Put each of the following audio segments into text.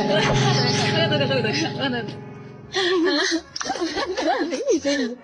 那个你这个。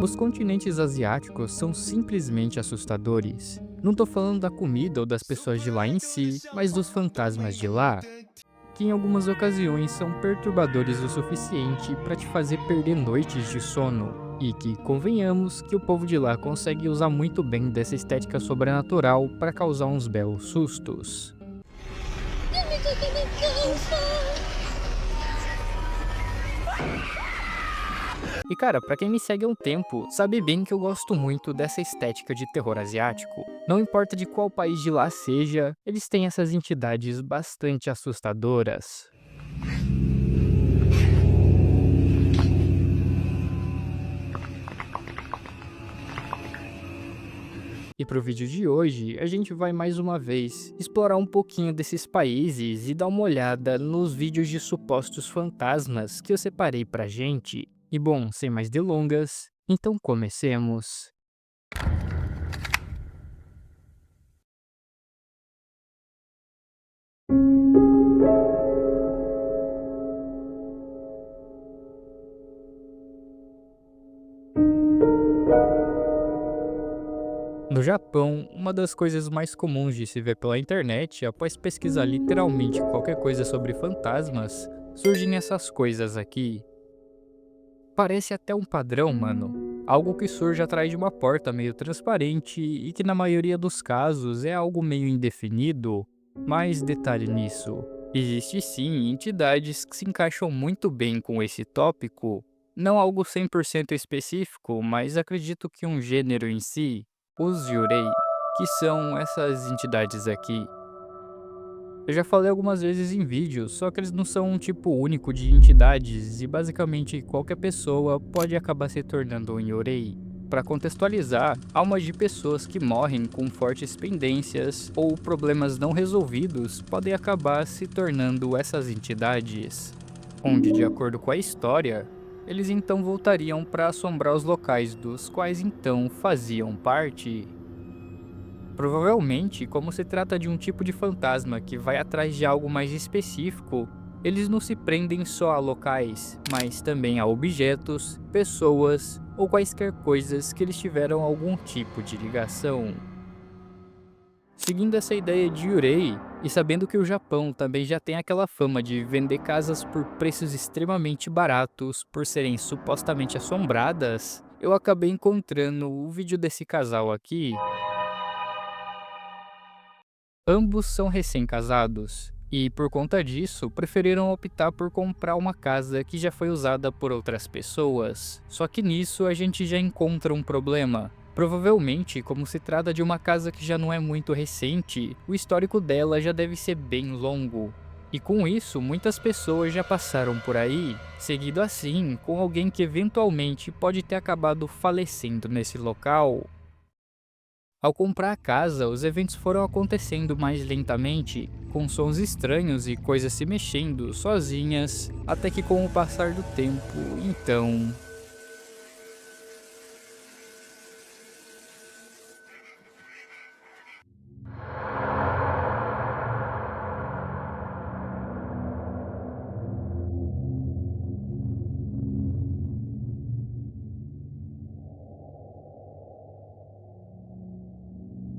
Os continentes asiáticos são simplesmente assustadores. Não tô falando da comida ou das pessoas de lá em si, mas dos fantasmas de lá, que em algumas ocasiões são perturbadores o suficiente para te fazer perder noites de sono. E que, convenhamos, que o povo de lá consegue usar muito bem dessa estética sobrenatural para causar uns belos sustos. E cara, pra quem me segue há um tempo, sabe bem que eu gosto muito dessa estética de terror asiático. Não importa de qual país de lá seja, eles têm essas entidades bastante assustadoras. E pro vídeo de hoje, a gente vai mais uma vez explorar um pouquinho desses países e dar uma olhada nos vídeos de supostos fantasmas que eu separei pra gente. E bom, sem mais delongas, então comecemos. No Japão, uma das coisas mais comuns de se ver pela internet, após pesquisar literalmente qualquer coisa sobre fantasmas, surgem essas coisas aqui. Parece até um padrão, mano. Algo que surge atrás de uma porta meio transparente e que na maioria dos casos é algo meio indefinido. Mas detalhe nisso, existe sim entidades que se encaixam muito bem com esse tópico, não algo 100% específico, mas acredito que um gênero em si, os Yurei, que são essas entidades aqui. Eu já falei algumas vezes em vídeos, só que eles não são um tipo único de entidades e basicamente qualquer pessoa pode acabar se tornando um Yorei. Para contextualizar, almas de pessoas que morrem com fortes pendências ou problemas não resolvidos podem acabar se tornando essas entidades, onde, de acordo com a história, eles então voltariam para assombrar os locais dos quais então faziam parte. Provavelmente, como se trata de um tipo de fantasma que vai atrás de algo mais específico, eles não se prendem só a locais, mas também a objetos, pessoas ou quaisquer coisas que eles tiveram algum tipo de ligação. Seguindo essa ideia de Yurei, e sabendo que o Japão também já tem aquela fama de vender casas por preços extremamente baratos por serem supostamente assombradas, eu acabei encontrando o vídeo desse casal aqui. Ambos são recém-casados e, por conta disso, preferiram optar por comprar uma casa que já foi usada por outras pessoas. Só que nisso a gente já encontra um problema. Provavelmente, como se trata de uma casa que já não é muito recente, o histórico dela já deve ser bem longo. E com isso, muitas pessoas já passaram por aí, seguido assim com alguém que eventualmente pode ter acabado falecendo nesse local. Ao comprar a casa, os eventos foram acontecendo mais lentamente, com sons estranhos e coisas se mexendo sozinhas, até que com o passar do tempo, então...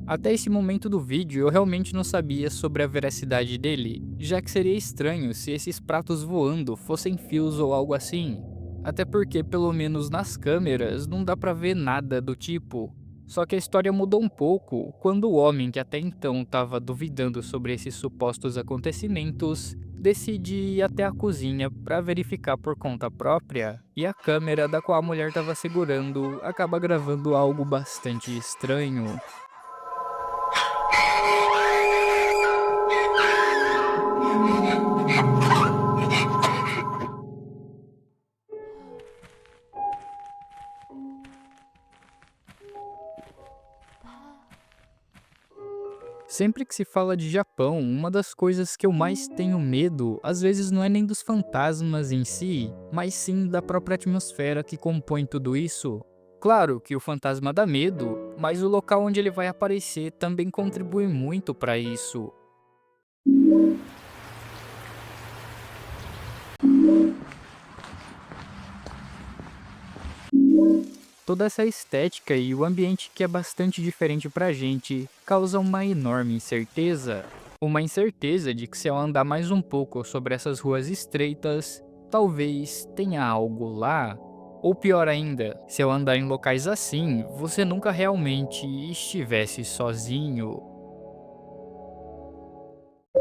Até esse momento do vídeo eu realmente não sabia sobre a veracidade dele, já que seria estranho se esses pratos voando fossem fios ou algo assim. Até porque, pelo menos nas câmeras, não dá pra ver nada do tipo. Só que a história mudou um pouco quando o homem que até então estava duvidando sobre esses supostos acontecimentos decide ir até a cozinha para verificar por conta própria, e a câmera da qual a mulher estava segurando acaba gravando algo bastante estranho. Sempre que se fala de Japão, uma das coisas que eu mais tenho medo, às vezes não é nem dos fantasmas em si, mas sim da própria atmosfera que compõe tudo isso. Claro que o fantasma dá medo, mas o local onde ele vai aparecer também contribui muito para isso. Toda essa estética e o ambiente que é bastante diferente pra gente causa uma enorme incerteza. Uma incerteza de que se eu andar mais um pouco sobre essas ruas estreitas, talvez tenha algo lá. Ou pior ainda, se eu andar em locais assim, você nunca realmente estivesse sozinho.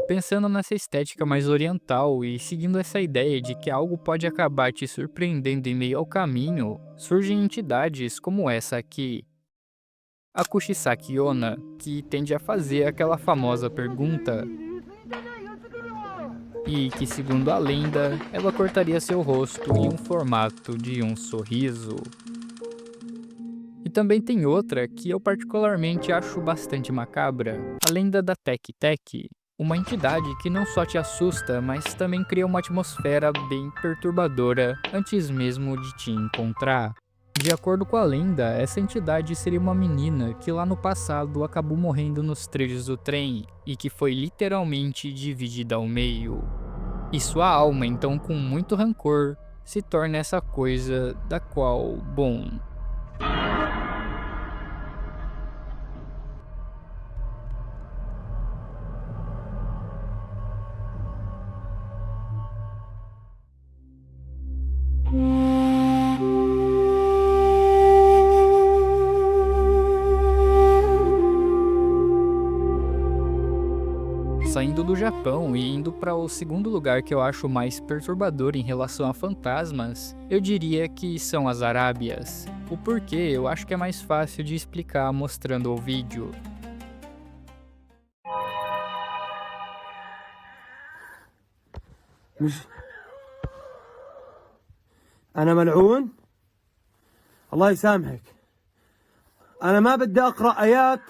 Pensando nessa estética mais oriental e seguindo essa ideia de que algo pode acabar te surpreendendo em meio ao caminho, surgem entidades como essa aqui, a Kushisaki Onna, que tende a fazer aquela famosa pergunta e que, segundo a lenda, ela cortaria seu rosto em um formato de um sorriso. E também tem outra que eu particularmente acho bastante macabra, a lenda da Teki Teki, uma entidade que não só te assusta, mas também cria uma atmosfera bem perturbadora antes mesmo de te encontrar. De acordo com a lenda, essa entidade seria uma menina que lá no passado acabou morrendo nos trilhos do trem e que foi literalmente dividida ao meio. E sua alma, então com muito rancor, se torna essa coisa da qual, bom, saindo do Japão e indo para o segundo lugar que eu acho mais perturbador em relação a fantasmas, eu diria que são as Arábias. O porquê eu acho que é mais fácil de explicar mostrando o vídeo. مش أنا ملعون الله يسامحك أنا ما بدي أقرأ آيات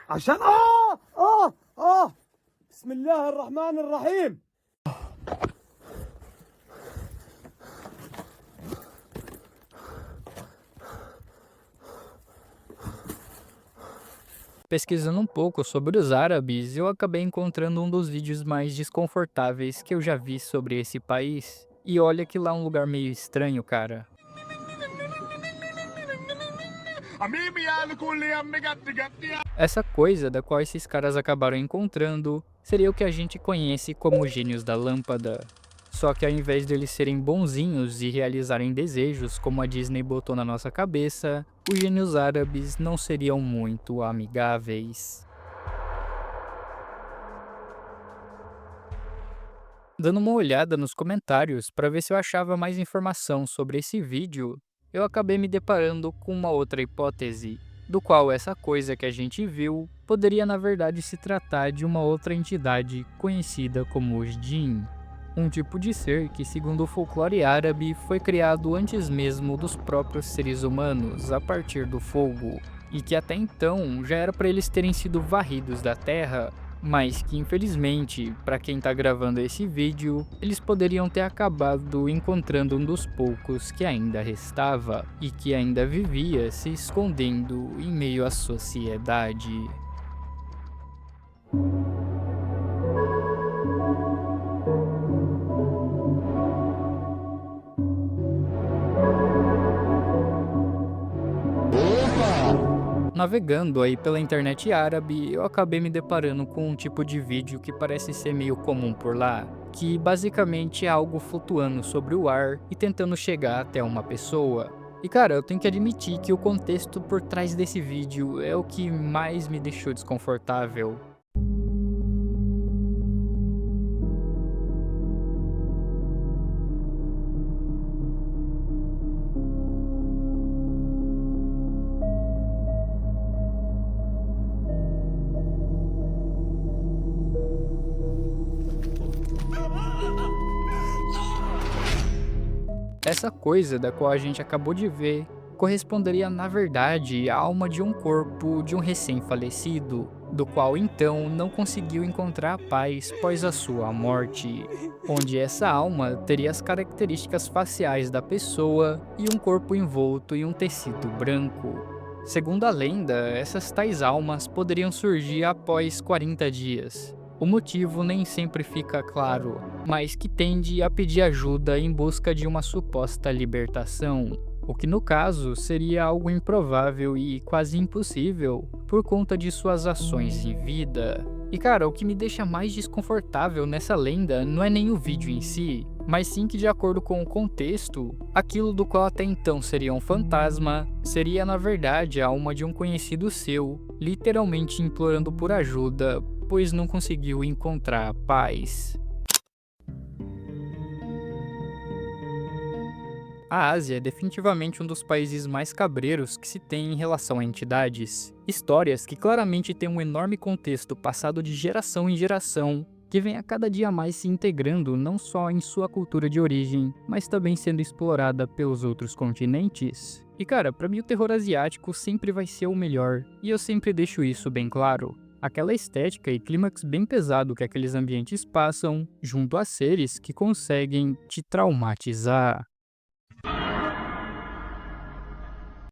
عشان بسم الله الرحمن الرحيم. Pesquisando um pouco sobre os árabes, eu acabei encontrando um dos vídeos mais desconfortáveis que eu já vi sobre esse país. E olha que lá é um lugar meio estranho, cara. Essa coisa da qual esses caras acabaram encontrando seria o que a gente conhece como gênios da lâmpada. Só que ao invés deles serem bonzinhos e realizarem desejos como a Disney botou na nossa cabeça, os gênios árabes não seriam muito amigáveis. Dando uma olhada nos comentários para ver se eu achava mais informação sobre esse vídeo, eu acabei me deparando com uma outra hipótese, do qual essa coisa que a gente viu poderia na verdade se tratar de uma outra entidade conhecida como os Jinn. Um tipo de ser que, segundo o folclore árabe, foi criado antes mesmo dos próprios seres humanos, a partir do fogo, e que até então já era para eles terem sido varridos da terra, mas que infelizmente, para quem tá gravando esse vídeo, eles poderiam ter acabado encontrando um dos poucos que ainda restava, e que ainda vivia se escondendo em meio à sociedade. Navegando aí pela internet árabe, eu acabei me deparando com um tipo de vídeo que parece ser meio comum por lá, que basicamente é algo flutuando sobre o ar e tentando chegar até uma pessoa. E cara, eu tenho que admitir que o contexto por trás desse vídeo é o que mais me deixou desconfortável. Essa coisa da qual a gente acabou de ver corresponderia na verdade à alma de um corpo de um recém-falecido, do qual então não conseguiu encontrar a paz após a sua morte, onde essa alma teria as características faciais da pessoa e um corpo envolto em um tecido branco. Segundo a lenda, essas tais almas poderiam surgir após 40 dias. O motivo nem sempre fica claro, mas que tende a pedir ajuda em busca de uma suposta libertação, o que no caso seria algo improvável e quase impossível por conta de suas ações em vida. E cara, o que me deixa mais desconfortável nessa lenda não é nem o vídeo em si, mas sim que de acordo com o contexto, aquilo do qual até então seria um fantasma, seria na verdade a alma de um conhecido seu, literalmente implorando por ajuda, pois não conseguiu encontrar a paz. A Ásia é definitivamente um dos países mais cabreiros que se tem em relação a entidades. Histórias que claramente têm um enorme contexto passado de geração em geração, que vem a cada dia mais se integrando não só em sua cultura de origem, mas também sendo explorada pelos outros continentes. E cara, pra mim o terror asiático sempre vai ser o melhor, e eu sempre deixo isso bem claro. Aquela estética e clímax bem pesado que aqueles ambientes passam, junto a seres que conseguem te traumatizar.